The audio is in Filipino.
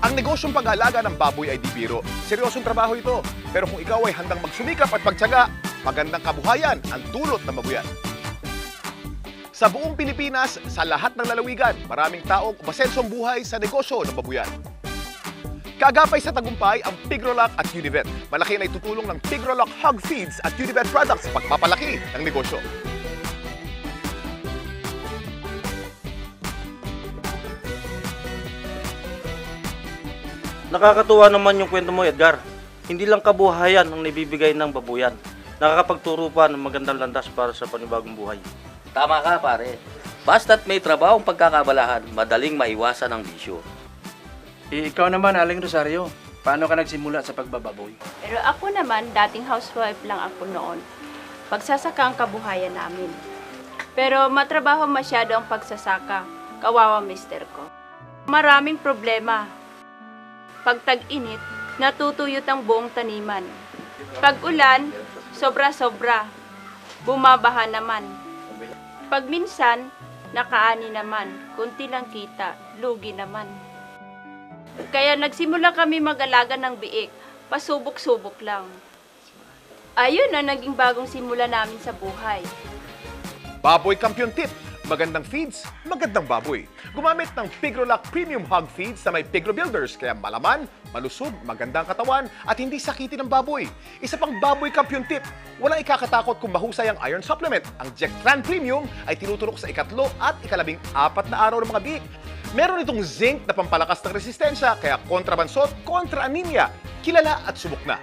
Ang negosyong pag-aalaga ng baboy ay di biro. Seryosong trabaho ito. Pero kung ikaw ay handang magsumikap at magtiyaga, magandang kabuhayan ang dulot ng mabuyan. Sa buong Pilipinas, sa lahat ng lalawigan, maraming taong umasensong buhay sa negosyo ng babuyan. Kaagapay sa tagumpay ang Pigrolac at Univet. Malaki na itutulong ng Pigrolac Hog Feeds at Univet products sa pagpapalaki ng negosyo. Nakakatuwa naman yung kwento mo, Edgar. Hindi lang kabuhayan ang nabibigay ng babuyan. Nakakapagturo pa ng magandang landas para sa panibagong buhay. Tama ka, pare. Basta't may trabahong pagkakabalahan, madaling maiwasan ang bisyo. Ikaw naman, Aling Rosario, paano ka nagsimula sa pagbababoy? Pero ako naman, dating housewife lang ako noon. Pagsasaka ang kabuhayan namin. Pero matrabaho masyado ang pagsasaka. Kawawa mister ko. Maraming problema. Pag tag-init, natutuyot ang buong taniman. Pag ulan, sobra-sobra. Bumabaha naman. Pag minsan, nakaani naman. Kunti lang kita, lugi naman. Kaya nagsimula kami mag-alaga ng biik. Pasubok-subok lang. Ayun na naging bagong simula namin sa buhay. Baboy Kampiyon Tip. Magandang feeds, magandang baboy. Gumamit ng Pigrolac Premium Hog Feeds na may Pigro Builders kaya malaman, malusog, magandang katawan at hindi sakitin ng baboy. Isa pang baboy kampiyon tip, walang ikakatakot kung mahusay ang iron supplement. Ang Jectran Premium ay tinuturok sa ikatlo at ikalabing-4 na araw ng mga biik. Meron itong zinc na pampalakas ng resistensya kaya kontrabansot, kontra anemia, kilala at subok na.